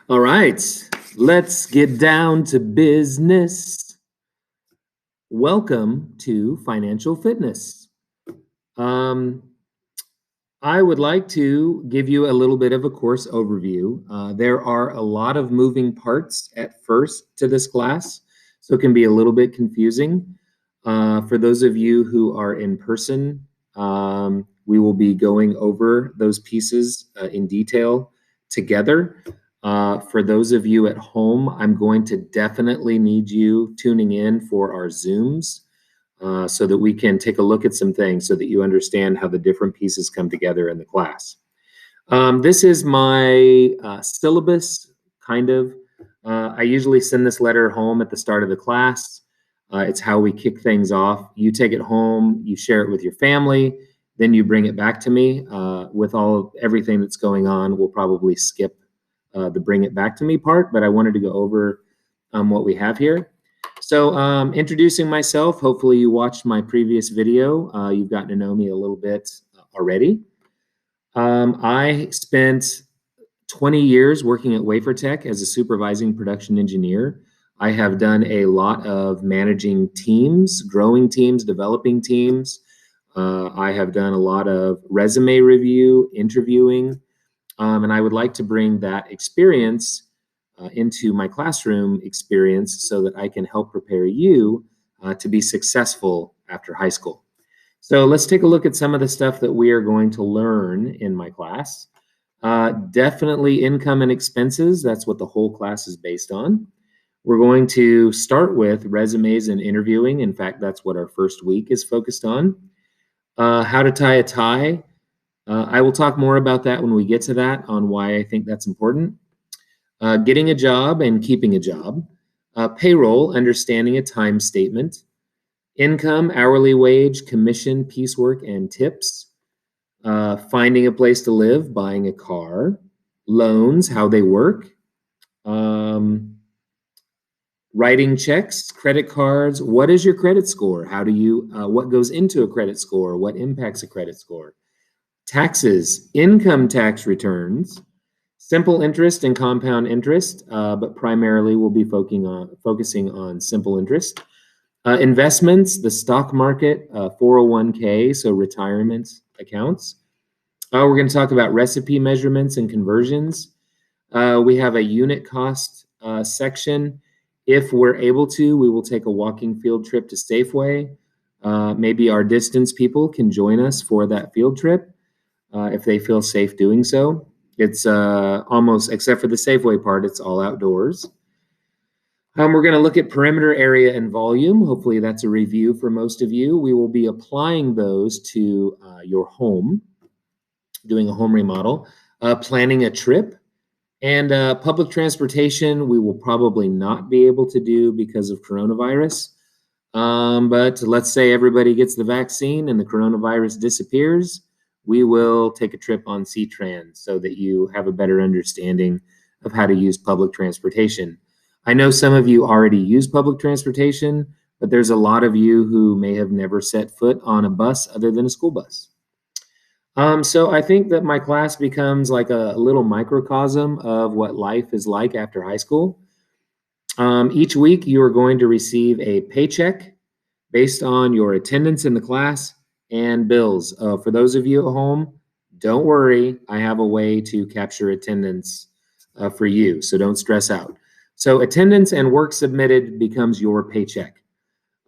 All right, let's get down to business. Welcome to Financial Fitness. Um, I would like to give you a little bit of a course overview. There are a lot of moving parts at first to this class, so it can be a little bit confusing. For those of you who are in person, we will be going over those pieces in detail together. For those of you at home, I'm going to definitely need you tuning in for our Zooms so that we can take a look at some things so that you understand how the different pieces come together in the class. This is my syllabus, kind of. I usually send this letter home at the start of the class. It's how we kick things off. You take it home, you share it with your family, then you bring it back to me. With everything that's going on, we'll probably skip the bring it back to me part, but I wanted to go over what we have here. So introducing myself, hopefully you watched my previous video. You've gotten to know me a little bit already. I spent 20 years working at WaferTech as a supervising production engineer. I have done a lot of managing teams, growing teams, developing teams. I have done a lot of resume review, interviewing, and I would like to bring that experience into my classroom experience so that I can help prepare you to be successful after high school. So let's take a look at some of the stuff that we are going to learn in my class. Definitely income and expenses. That's what the whole class is based on. We're going to start with resumes and interviewing. In fact, that's what our first week is focused on. How to tie a tie. I will talk more about that when we get to that, on why I think that's important. Getting a job and keeping a job. Payroll, understanding a time statement. Income, hourly wage, commission, piecework, and tips. Finding a place to live, buying a car. Loans, how they work. Writing checks, credit cards. What is your credit score? How do you, what goes into a credit score? What impacts a credit score? Taxes, income tax returns. Simple interest and compound interest, but primarily we'll be focusing on simple interest. Investments, the stock market, 401k, so retirement accounts. We're going to talk about recipe measurements and conversions. We have a unit cost section. If we're able to, we will take a walking field trip to Safeway. Maybe our distance people can join us for that field trip if they feel safe doing so. It's almost, except for the Safeway part, it's all outdoors. We're going to look at perimeter area and volume. Hopefully that's a review for most of you. We will be applying those to your home, doing a home remodel, planning a trip, and public transportation we will probably not be able to do because of coronavirus. But let's say everybody gets the vaccine and the coronavirus disappears, we will take a trip on C-Trans so that you have a better understanding of how to use public transportation. I know some of you already use public transportation, but there's a lot of you who may have never set foot on a bus other than a school bus. So I think that my class becomes like a little microcosm of what life is like after high school. Each week you are going to receive a paycheck based on your attendance in the class and bills. For those of you at home, don't worry, I have a way to capture attendance for you, so don't stress out. So attendance and work submitted becomes your paycheck.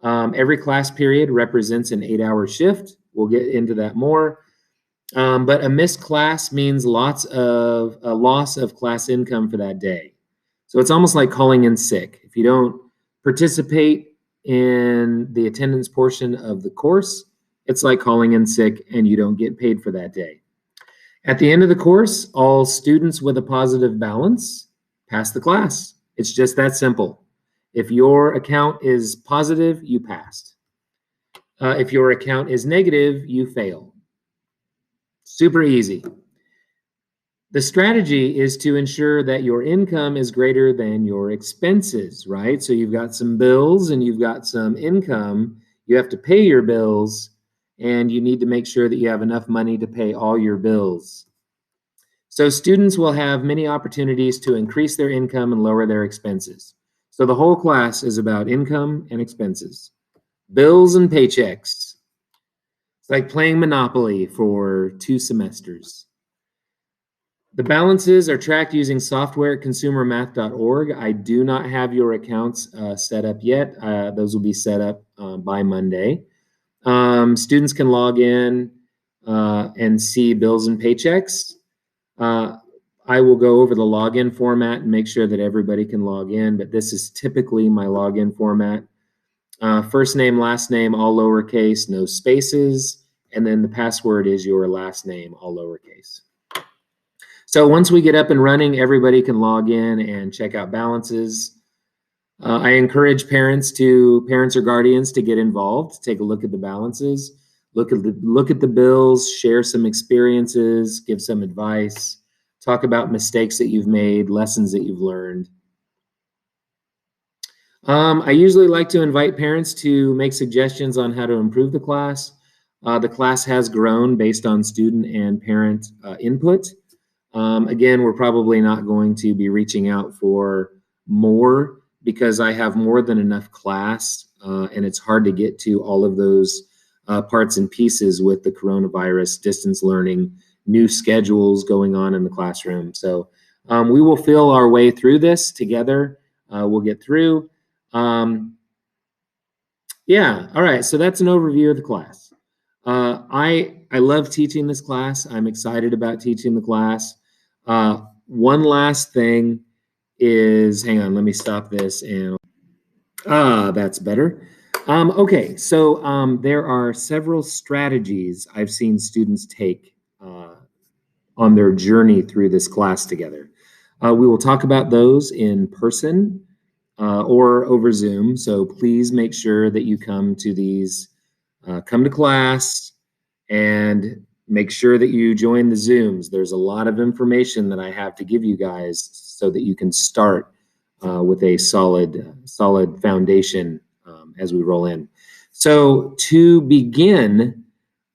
Every class period represents an 8-hour shift. We'll get into that more. But a missed class means a loss of class income for that day. So it's almost like calling in sick. If you don't participate in the attendance portion of the course, it's like calling in sick and you don't get paid for that day. At the end of the course, all students with a positive balance pass the class. It's just that simple. If your account is positive, you passed. If your account is negative, you fail. Super easy. The strategy is to ensure that your income is greater than your expenses, right? So you've got some bills and you've got some income. You have to pay your bills and you need to make sure that you have enough money to pay all your bills. So students will have many opportunities to increase their income and lower their expenses. So the whole class is about income and expenses. Bills and paychecks. It's like playing Monopoly for 2 semesters. The balances are tracked using software at consumermath.org. I do not have your accounts set up yet. Those will be set up by Monday. Students can log in and see bills and paychecks. I will go over the login format and make sure that everybody can log in, but this is typically my login format. First name, last name, all lowercase, no spaces, and then the password is your last name, all lowercase. So once we get up and running, everybody can log in and check out balances. I encourage parents or guardians to get involved, take a look at the balances, look at the bills, share some experiences, give some advice, talk about mistakes that you've made, lessons that you've learned. I usually like to invite parents to make suggestions on how to improve the class. The class has grown based on student and parent input. Again, we're probably not going to be reaching out for more because I have more than enough class, and it's hard to get to all of those parts and pieces with the coronavirus, distance learning, new schedules going on in the classroom. So we will feel our way through this together. We'll get through. Yeah, all right, so that's an overview of the class. I love teaching this class. I'm excited about teaching the class. One last thing is, hang on, let me stop this and, that's better. Okay, so there are several strategies I've seen students take on their journey through this class together. We will talk about those in person or over Zoom, so please make sure that you come to class, and make sure that you join the Zooms. There's a lot of information that I have to give you guys so that you can start with a solid foundation as we roll in. So to begin,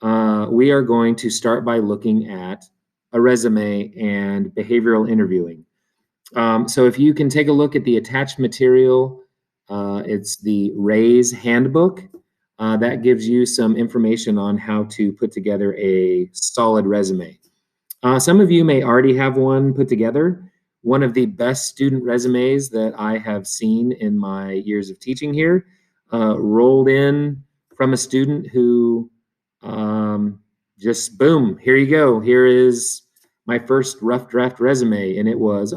we are going to start by looking at a resume and behavioral interviewing. So if you can take a look at the attached material, it's the RAISE handbook. That gives you some information on how to put together a solid resume. Some of you may already have one put together. One of the best student resumes that I have seen in my years of teaching here rolled in from a student who just boom, here you go. Here is my first rough draft resume, and it was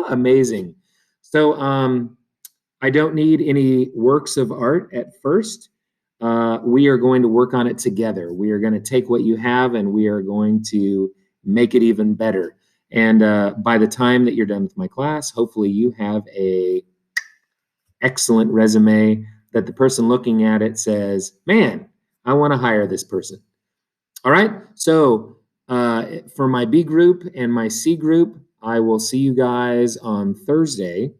amazing. So I don't need any works of art at first. We are going to work on it together. We are going to take what you have and we are going to make it even better. And by the time that you're done with my class, hopefully you have a excellent resume that the person looking at it says, man, I want to hire this person. All right, so for my B group and my C group, I will see you guys on Thursday.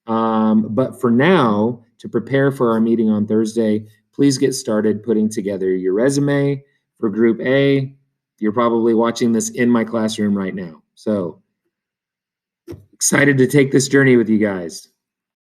But for now, to prepare for our meeting on Thursday, please get started putting together your resume. For Group A, you're probably watching this in my classroom right now. So excited to take this journey with you guys.